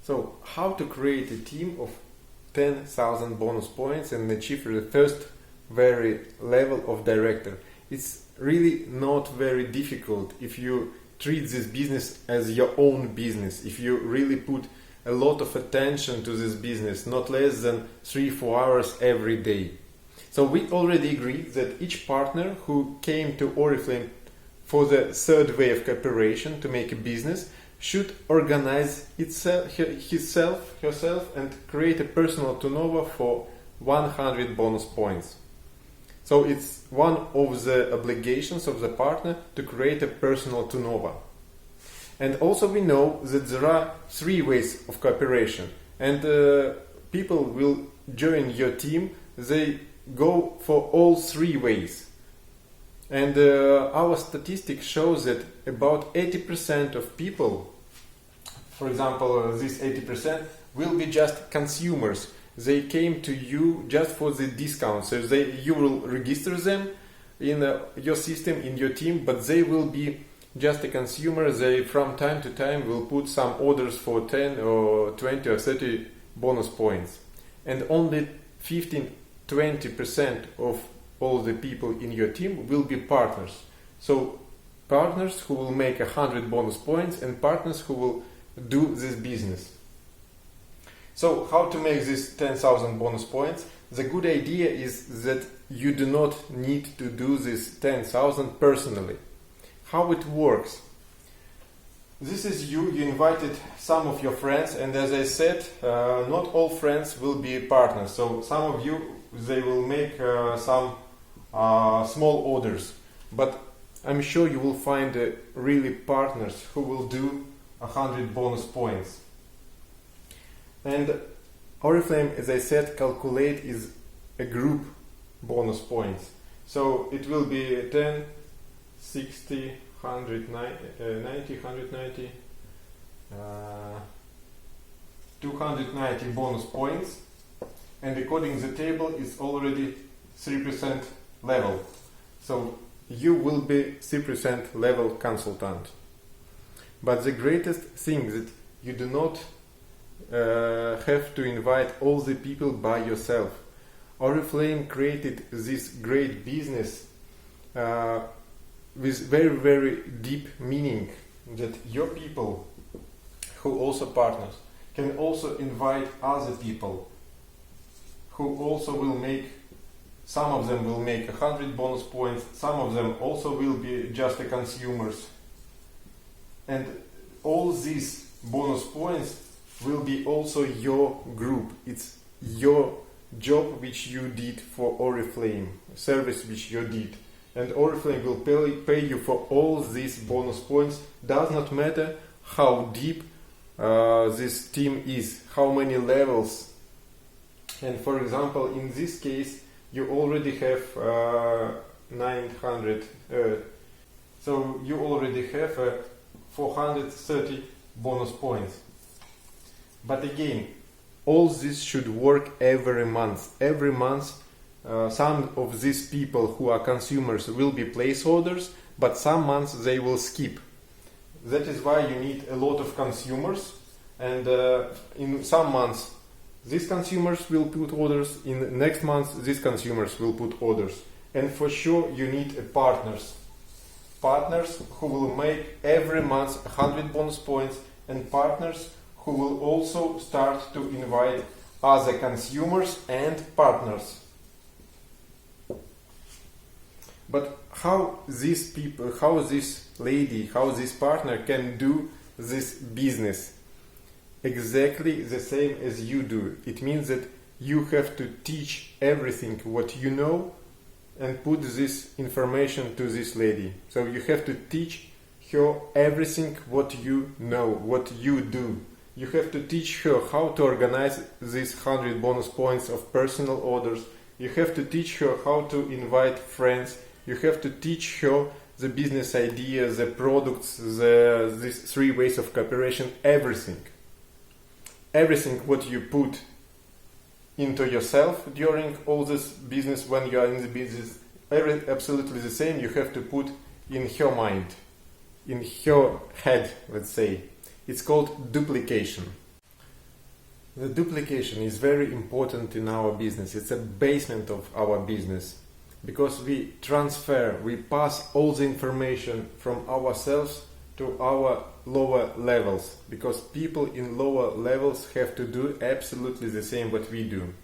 So, how to create a team of 10,000 bonus points and achieve the first very level of director? It's really not very difficult if you treat this business as your own business, if you really put a lot of attention to this business, not less than 3-4 hours every day. So we already agreed that each partner who came to Oriflame for the third way of cooperation to make a business should organize herself and create a personal turnover for 100 bonus points. So it's one of the obligations of the partner to create a personal turnover. And also we know that there are 3 ways of cooperation, and people will join your team, they go for all 3 ways. And our statistics shows that about 80% of people, for example, this 80% will be just consumers. They came to you just for the discount, so you will register them in your system, in your team, but they will be just a consumer. They from time to time will put some orders for 10 or 20 or 30 bonus points. And only 15-20% of all the people in your team will be partners. So partners who will make 100 bonus points and partners who will do this business. So how to make this 10,000 bonus points? The good idea is that you do not need to do this 10,000 personally. How it works? This is you invited some of your friends, and as I said, not all friends will be partners. So some of you, they will make some small orders, but I'm sure you will find really partners who will do 100 bonus points. And Oriflame, as I said, calculate is a group bonus points. So it will be 10, 60, 190, 190, 290 bonus points, and according to the table it's already 3% level. So you will be 3% level consultant. But the greatest thing that you do not have to invite all the people by yourself. Oriflame created this great business with very, very deep meaning that your people, who also partners, can also invite other people who also will make, some of them will make 100 bonus points, some of them also will be just the consumers. And all these bonus points will be also your group. It's your job which you did for Oriflame, service which you did. And Oriflame will pay you for all these bonus points. Does not matter how deep this team is, how many levels. And for example, in this case, you already have 900. So you already have 430 bonus points. But again, all this should work every month. Every month, some of these people who are consumers will be placeholders, but some months they will skip. That is why you need a lot of consumers, and in some months these consumers will put orders, in next month these consumers will put orders. And for sure you need partners. Partners who will make every month 100 bonus points, and partners who will also start to invite other consumers and partners. But how these people, how this lady, how this partner can do this business exactly the same as you do? It means that you have to teach everything what you know and put this information to this lady. So you have to teach her everything what you know, what you do. You have to teach her how to organize these 100 bonus points of personal orders. You have to teach her how to invite friends. You have to teach her the business idea, the products, these 3 ways of cooperation, everything. Everything what you put into yourself during all this business, when you are in the business, absolutely the same you have to put in her mind, in her head, let's say. It's called duplication. The duplication is very important in our business. It's a basement of our business because we pass all the information from ourselves to our lower levels, because people in lower levels have to do absolutely the same what we do.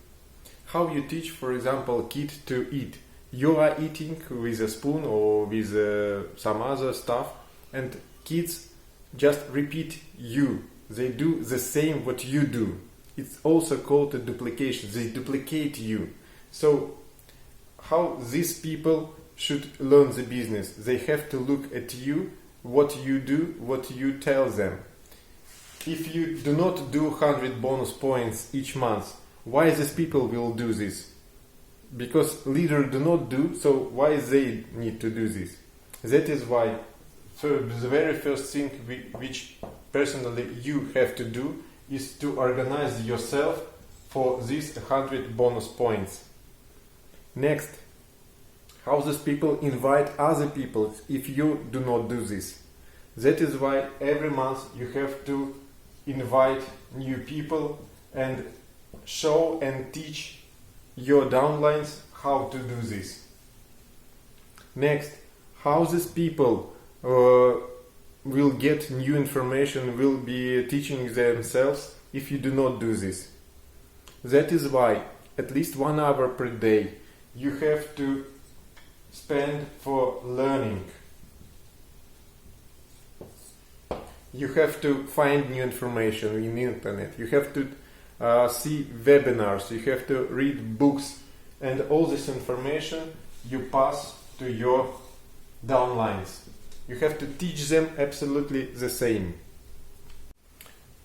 How you teach, for example, kid to eat. You are eating with a spoon or with some other stuff, and kids just repeat you. They do the same what you do. It's also called a duplication. They duplicate you. So how these people should learn the business? They have to look at you, what you do, what you tell them. If you do not do 100 bonus points each month, why these people will do this? Because leaders do not do, so why they need to do this? That is why the very first thing which personally you have to do is to organize yourself for these 100 bonus points. Next, how these people invite other people if you do not do this. That is why every month you have to invite new people and show and teach your downlines how to do this. Next, how these people will get new information, will be teaching themselves if you do not do this. That is why at least 1 hour per day you have to spend for learning. You have to find new information in the internet. You have to see webinars. You have to read books, and all this information you pass to your downlines. You have to teach them absolutely the same.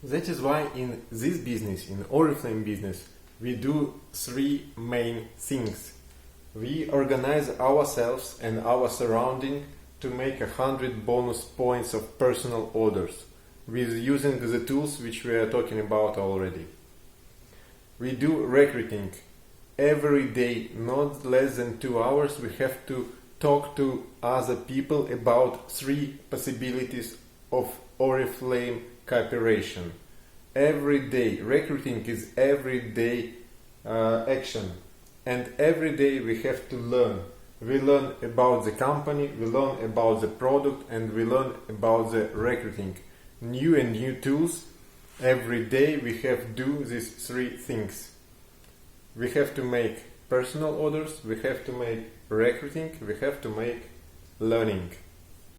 That is why in this business, in Oriflame business, we do 3 main things. We organize ourselves and our surrounding to make 100 bonus points of personal orders with using the tools which we are talking about already. We do recruiting every day, not less than 2 hours. We have to talk to other people about 3 possibilities of Oriflame cooperation. Every day, recruiting is everyday action, and every day we have to learn. We learn about the company, we learn about the product, and we learn about the recruiting. New tools. Every day we have to do these 3 things. We have to make personal orders, we have to make recruiting, we have to make learning.